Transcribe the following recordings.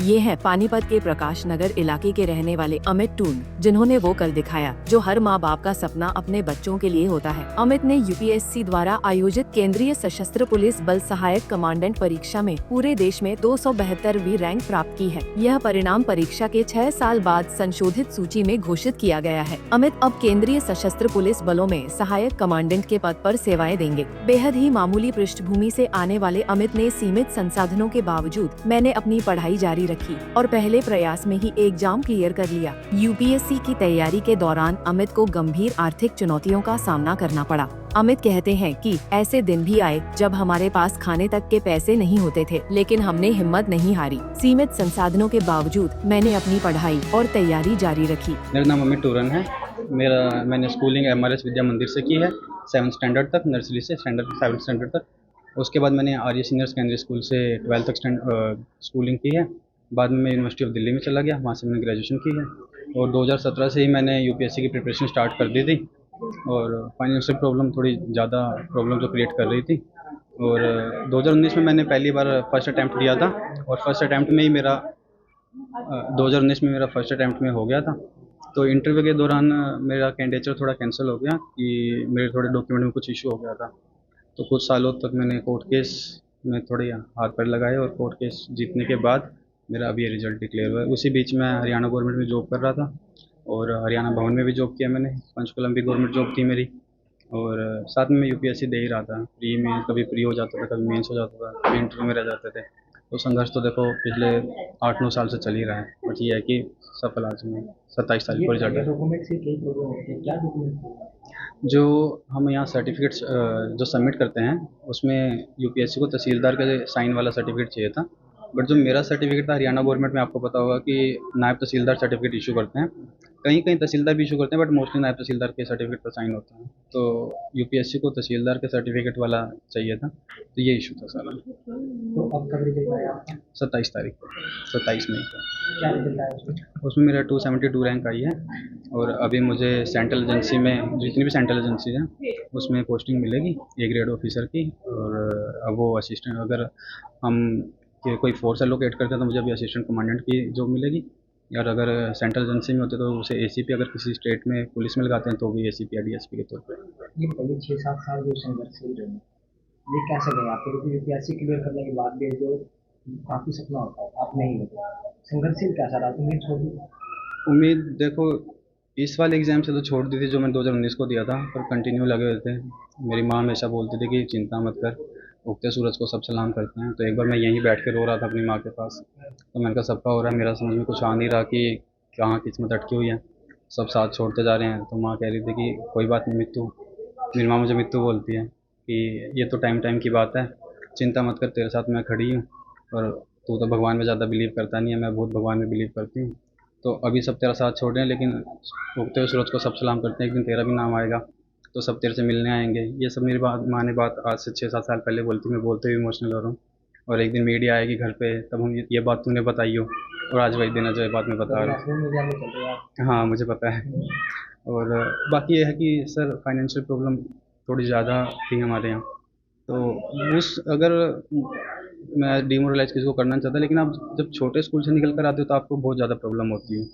ये है पानीपत के प्रकाश नगर इलाके के रहने वाले अमित टून, जिन्होंने वो कर दिखाया जो हर माँ बाप का सपना अपने बच्चों के लिए होता है। अमित ने यूपीएससी द्वारा आयोजित केंद्रीय सशस्त्र पुलिस बल सहायक कमांडेंट परीक्षा में पूरे देश में 272वीं रैंक प्राप्त की है। यह परिणाम परीक्षा के 6 साल बाद संशोधित सूची में घोषित किया गया है। अमित अब केंद्रीय सशस्त्र पुलिस बलों में सहायक कमांडेंट के पद पर सेवाएं देंगे। बेहद ही मामूली पृष्ठभूमि से आने वाले अमित ने सीमित संसाधनों के बावजूद मैंने अपनी पढ़ाई जारी रखी और पहले प्रयास में ही एग्जाम क्लियर कर लिया। यूपीएससी की तैयारी के दौरान अमित को गंभीर आर्थिक चुनौतियों का सामना करना पड़ा। अमित कहते हैं कि ऐसे दिन भी आए जब हमारे पास खाने तक के पैसे नहीं होते थे, लेकिन हमने हिम्मत नहीं हारी। सीमित संसाधनों के बावजूद मैंने अपनी पढ़ाई और तैयारी जारी रखी। मेरा नाम अमित टूरन है। मैंने स्कूलिंग MRS विद्या मंदिर से की है, 7th स्टैंडर्ड तक, नर्सरी से 7th स्टैंडर्ड तक। उसके बाद मैंने आर्य सीनियर सेकेंडरी स्कूल से 12th तक स्कूलिंग की है। बाद में मैं यूनिवर्सिटी ऑफ दिल्ली में चला गया, वहाँ से मैंने ग्रेजुएशन की है और 2017 से ही मैंने यूपीएससी की प्रिपरेशन स्टार्ट कर दी थी। और फाइनेंशियल प्रॉब्लम थोड़ी ज़्यादा प्रॉब्लम जो क्रिएट कर रही थी। और 2019 में मैंने पहली बार फर्स्ट अटैम्प्ट दिया था और फर्स्ट अटैम्प्ट में ही मेरा 2019 में मेरा फर्स्ट अटैम्प्ट में हो गया था। तो इंटरव्यू के दौरान मेरा कैंडिडेचर थोड़ा कैंसिल हो गया कि मेरे थोड़े डॉक्यूमेंट में कुछ इशू हो गया था। तो कुछ सालों तक मैंने कोर्ट केस में थोड़े हाथ पैर लगाए और कोर्ट केस जीतने के बाद मेरा अभी रिजल्ट डिक्लेयर हुआ है। उसी बीच मैं हरियाणा गवर्नमेंट में जॉब कर रहा था और हरियाणा भवन में भी जॉब किया मैंने। पंचकुला भी गवर्नमेंट जॉब थी मेरी और साथ में मैं यूपीएससी दे ही रहा था। प्री में कभी प्री हो जाता था, कभी मेंस हो जाता था, कभी इंटरव्यू में रह जाते थे। तो संघर्ष तो देखो पिछले 8-9 साल से चल ही रहा है, बट ये है कि सफल आज में 27 तारीख को रिजल्ट है। जो हम यहाँ सर्टिफिकेट्स जो सबमिट करते हैं उसमें यूपीएससी को तहसीलदार के साइन वाला सर्टिफिकेट चाहिए था। बट जो मेरा सर्टिफिकेट था, हरियाणा गवर्नमेंट में आपको पता होगा कि नायब तहसीलदार सर्टिफिकेट इशू करते हैं। कहीं कहीं तहसीलदार भी इशू करते हैं, बट मोस्टली नायब तहसीलदार के सर्टिफिकेट पर साइन होता है। तो यूपीएससी को तहसीलदार के सर्टिफिकेट वाला चाहिए था, तो ये इशू था सारा। तो अब कब रिजल्ट आया आपका? 27 तारीख को, 27 मई को। क्या रिजल्ट आया उसमें? उसमें मेरा 272 रैंक आई है और अभी मुझे सेंट्रल एजेंसी में, जितनी भी सेंट्रल एजेंसी हैं उसमें पोस्टिंग मिलेगी ए ग्रेड ऑफिसर की। और अब वो असिस्टेंट, अगर हम कोई फोर्स एलोकेट करते हैं तो मुझे अभी असिस्टेंट कमांडेंट की जॉब मिलेगी। और अगर सेंट्रल एजेंसी में होते तो उसे एसीपी, अगर किसी स्टेट में पुलिस में लगाते हैं तो भी एसीपी या डीएसपी के तौर पर। ये पहले 6-7 साल जो संघर्षशील रहे, ये कैसे गए आपको? क्योंकि यूपीएससी क्लियर करने के बाद भी जो काफ़ी सपना होता है, आप नहीं लगे, संघर्षशील कैसा रहा? उम्मीद छोड़ दी? उम्मीद देखो, इस वाले एग्ज़ाम से तो छोड़ दी थी जो मैंने 2019 को दिया था, पर कंटिन्यू लगे हुए थे। मेरी माँ हमेशा बोलती थी कि चिंता मत कर, उगते सूरज को सब सलाम करते हैं। तो एक बार मैं यहीं बैठ के रो रहा था अपनी माँ के पास, तो मैंने कहा सबका हो रहा है, मेरा समझ में कुछ आ नहीं रहा कि कहाँ किस्मत अटकी हुई है, सब साथ छोड़ते जा रहे हैं। तो माँ कह रही थी कि कोई बात नहीं मित्तू, मेरी माँ मुझे मित्तू बोलती है कि ये तो टाइम टाइम की बात है, चिंता मत कर, तेरे साथ मैं खड़ी हूँ। और तू तो भगवान में ज़्यादा बिलीव करता नहीं है, मैं बहुत भगवान में बिलीव करती हूँ। तो अभी सब तेरा साथ छोड़ रहे हैं, लेकिन उगते हुए सूरज को सब सलाम करते हैं, एक दिन तेरा भी नाम आएगा तो सब तेरे से मिलने आएंगे। ये सब मेरी माँ ने बात आज से 6-7 साल पहले बोलती, मैं बोलते हुए इमोशनल हो रहा हूँ। और एक दिन मीडिया आएगी घर पे, तब हम ये बात तूने बताई हो, और आज वही दिन है जो ये बात मैं बता रहा हूँ। नेशनल मीडिया में चल रहे हैं आप। हाँ, मुझे पता है। और बाकी ये है कि सर फाइनेंशियल प्रॉब्लम थोड़ी ज़्यादा थी हमारे यहाँ। तो उस, अगर मैं डिमोरलाइज़ किसी को करना नहीं चाहता, लेकिन आप जब छोटे स्कूल से निकल कर आते हो तो आपको बहुत ज़्यादा प्रॉब्लम होती है।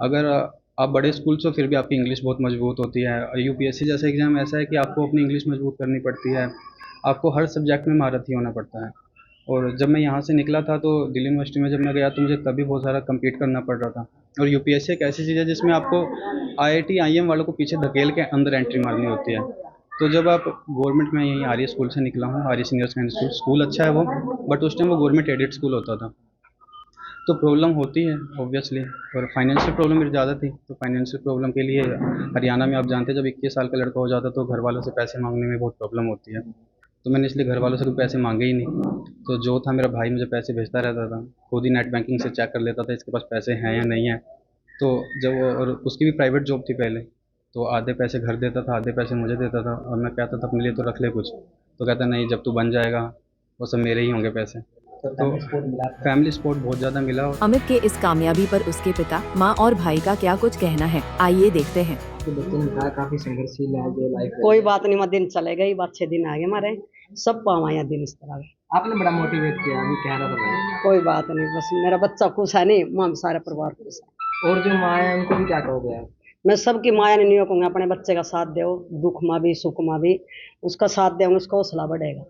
अगर आप बड़े स्कूल से हो फिर भी आपकी इंग्लिश बहुत मजबूत होती है। और यूपीएससी जैसा एग्ज़ाम ऐसा है कि आपको अपनी इंग्लिश मजबूत करनी पड़ती है, आपको हर सब्जेक्ट में महारथी होना पड़ता है। और जब मैं यहाँ से निकला था तो दिल्ली यूनिवर्सिटी में जब मैं गया तो मुझे तभी बहुत सारा कम्पीट करना पड़ रहा था। और यूपीएससी एक ऐसी चीज़ है जिसमें आपको आईआईटी आईएम वालों को पीछे धकेल के अंदर एंट्री मारनी होती है। तो जब आप गवर्नमेंट में, यहीं आर्य स्कूल से निकला हूँ, आर्य सीनियर सेकेंडरी स्कूल, स्कूल अच्छा है वो, बट उस टाइम वो गवर्नमेंट एडेड स्कूल होता था, तो प्रॉब्लम होती है ऑब्वियसली। और फाइनेंशियल प्रॉब्लम मेरी ज़्यादा थी, तो फाइनेंशियल प्रॉब्लम के लिए हरियाणा में आप जानते हैं जब 21 साल का लड़का हो जाता है तो घर वालों से पैसे मांगने में बहुत प्रॉब्लम होती है। तो मैंने इसलिए घर वालों से कोई पैसे मांगे ही नहीं। तो जो था, मेरा भाई मुझे पैसे भेजता रहता था, खुद ही नेट बैंकिंग से चेक कर लेता था इसके पास पैसे हैं या नहीं है। तो जब और उसकी भी प्राइवेट जॉब थी पहले, तो आधे पैसे घर देता था, आधे पैसे मुझे देता था। और मैं कहता था अपने लिए तो रख ले कुछ, तो कहता नहीं, जब तू बन जाएगा वो सब मेरे ही होंगे पैसे। तो फैमिली सपोर्ट मिला आपको? फैमिली सपोर्ट बहुत ज़्यादा मिला। अमित के इस कामयाबी पर उसके पिता, माँ और भाई का क्या कुछ कहना है, आइए देखते हैं। तो बच्चे ने बताया काफी संघर्षशील है जो लाइफ कोई बात नहीं, मैं दिन चलेगा ही, अच्छे दिन आगे हमारे, सब पावा दिन इस तरह के। आपने बड़ा मोटिवेट किया, अभी कह रहा था भाई। कोई बात नहीं, बस मेरा बच्चा खुश है, नहीं मां सारा परिवार खुश है। और जो माँ है उनको भी क्या कहोगे आप? मैं सबकी माया नहीं कहूँगा, अपने बच्चे का साथ दो, दुख में भी सुख में भी उसका साथ देंगे, उसका हौसला बढ़ेगा।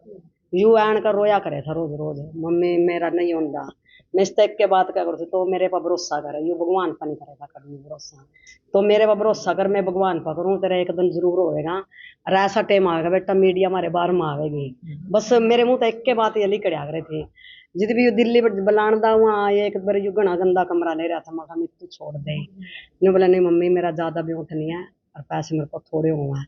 यू आन कर रोया करे था रोज रोज, मम्मी मेरा नहीं होता, मैं इस तक के बात क्या करूँ, तो मेरे पर भरोसा करे, यू भगवान पर नहीं करेगा कभी भरोसा, तो मेरे पर भरोसा कर, मैं भगवान पर करूँ, तेरा एक दिन जरूर होएगा। और ऐसा टाइम आएगा बेटा, मीडिया हमारे बाहर में आवेगी, बस मेरे मुँह तो एक के बात ये लिख करे थे। जिद भी दिल्ली बलानदा वहाँ एक बार यू घना गंदा कमरा ले रहा था, मैं कहा तू छोड़ दे, नहीं बोला नहीं मम्मी मेरा ज़्यादा भी उठ नहीं है और पैसे मेरे को थोड़े हुए हैं।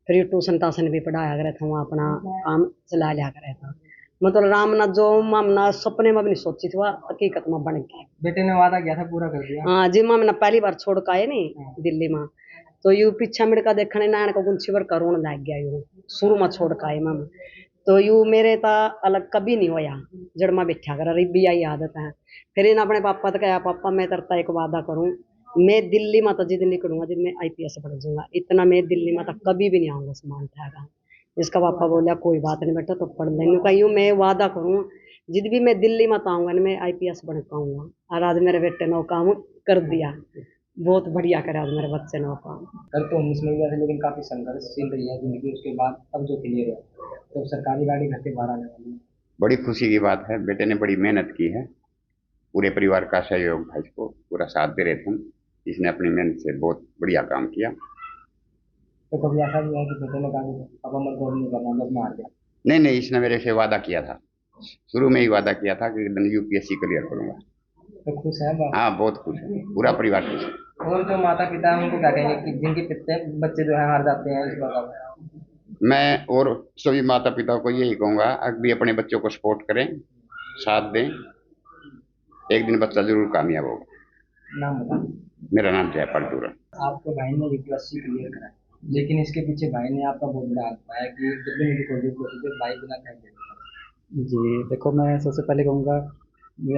फिर ट्यूशन टासन भी पढ़ाया करे था, वहाँ अपना काम चला लिया करे था, मतलब रामनाथ जो मामना सपने में भी नहीं सोची थी, वह हकीकत में बन गया। बेटे ने वादा किया था, पूरा कर दिया? हाँ जी, मामना पहली बार छोड़ के आए नहीं दिल्ली में, तो यू पीछा मिड़ का देखने नारायण को गुंछी पर करोड़ लग गया, यू शुरू में छोड़ के आए मामा, तो यू मेरे ता अलग कभी नहीं होया, जड़ में बैठा कर रिब्बी आई आदत है। फिर इन अपने पापा तो कहा पापा मैं तरता एक वादा करूँ, मैं दिल्ली में तो जिद निकलूंगा जिद मैं IPS पढ़ जाऊंगा, इतना मैं दिल्ली में तो कभी भी नहीं आऊँगा सामान उठाएगा। इसका पापा बोला कोई बात नहीं बेटा तो पढ़ लेंगे, कहीं मैं वादा करूँ जिद भी मैं दिल्ली में तो आऊँगा ना मैं IPS बन पाऊँगा। और आज मेरे बेटे ने काम कर दिया, बहुत बढ़िया करे आज मेरे बच्चे ने काम। कर तो 19 में गया था, लेकिन काफी संघर्षशील रही है जिंदगी, उसके बाद अब जो क्लियर है तो सरकारी गाड़ी घर से बाहर आने वाली है। बड़ी खुशी की बात है, बेटे ने बड़ी मेहनत की है, पूरे परिवार का सहयोग था, इसको पूरा साथ दे रहे थे हम, इसने अपनी मेहनत से बहुत बढ़िया काम किया। तो कभी ऐसा भी है कि बेटे ने कहा पापा मैं जॉब नहीं करना, बस मैं हार गया? नहीं, इसने मेरे से वादा किया था, शुरू में ही वादा किया था कि मैं UPSC क्लियर करूंगा। तो खुश है बाप? हाँ बहुत खुश है, पूरा परिवार खुश है। और जो माता पिता है उनको क्या कहेंगे कि जिनके बच्चे जो है हार जाते हैं इस बात? मैं और सभी माता पिता को यही कहूँगा अभी अपने बच्चों को सपोर्ट करें, साथ दें, एक दिन बच्चा जरूर कामयाब होगा। नाम बता। मेरा नाम जयपाल टूरा। आपके भाई ने UPSC क्लियर करा, लेकिन इसके पीछे भाई ने आपका बहुत बड़ा हाथ पाया कि जितनी भी कोशिश भाई बिना कहे। जी देखो, मैं सबसे पहले कहूँगा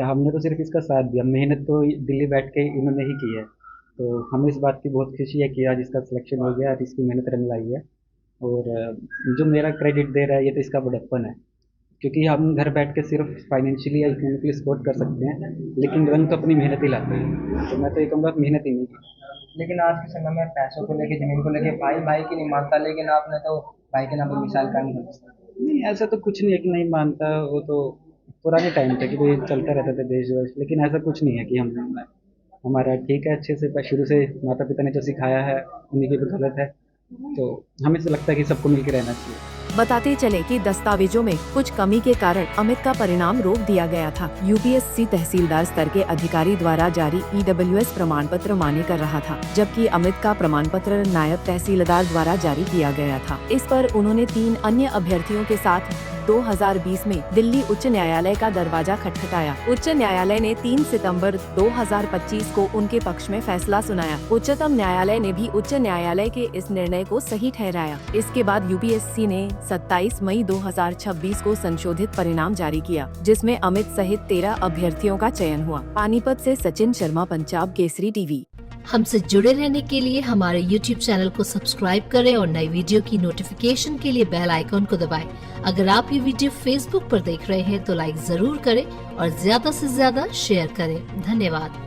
हमने तो सिर्फ इसका साथ दिया, मेहनत तो दिल्ली बैठ के इन्होंने ही की है, तो हमें इस बात की बहुत खुशी है कि आज इसका सिलेक्शन हो गया और इसकी मेहनत रंग लाई है। और जो मेरा क्रेडिट दे रहा है ये तो इसका बड़प्पन है, क्योंकि हम घर बैठ के सिर्फ फाइनेंशियली या इकोनॉमिकली सपोर्ट कर सकते हैं, लेकिन रंग तो अपनी मेहनत ही लाते हैं, तो मैं तो ये कहूँगा मेहनत ही नहीं की। लेकिन आज के समय में पैसों को लेके, जमीन को लेके भाई की नहीं मानता, लेकिन आपने तो भाई के नाम पर मिसाल कायम कर दी। नहीं, ऐसा तो कुछ नहीं है कि नहीं मानता, वो तो पुराने टाइम था कि भाई चलता रहता था देश वश, लेकिन ऐसा कुछ नहीं है कि हम हमारा ठीक है, अच्छे से शुरू से माता पिता ने जो सिखाया है उन्हीं की बदौलत है, तो हमें तो लगता है कि सबको मिलकर रहना चाहिए। बताते चले कि दस्तावेजों में कुछ कमी के कारण अमित का परिणाम रोक दिया गया था। UPSC तहसीलदार स्तर के अधिकारी द्वारा जारी EWS प्रमाण पत्र मान्य कर रहा था, जबकि अमित का प्रमाण पत्र नायब तहसीलदार द्वारा जारी किया गया था। इस पर उन्होंने 3 अन्य अभ्यर्थियों के साथ 2020 में दिल्ली उच्च न्यायालय का दरवाजा खटखटाया। उच्च न्यायालय ने 3 सितंबर 2025 को उनके पक्ष में फैसला सुनाया। उच्चतम न्यायालय ने भी उच्च न्यायालय के इस निर्णय को सही ठहराया। इसके बाद UPSC ने 27 मई 2026 को संशोधित परिणाम जारी किया, जिसमें अमित सहित 13 अभ्यर्थियों का चयन हुआ। पानीपत से सचिन शर्मा, पंजाब केसरी TV। हमसे जुड़े रहने के लिए हमारे YouTube चैनल को सब्सक्राइब करें और नई वीडियो की नोटिफिकेशन के लिए बेल आइकॉन को दबाएं। अगर आप ये वीडियो Facebook पर देख रहे हैं तो लाइक जरूर करें और ज्यादा से ज्यादा शेयर करें। धन्यवाद।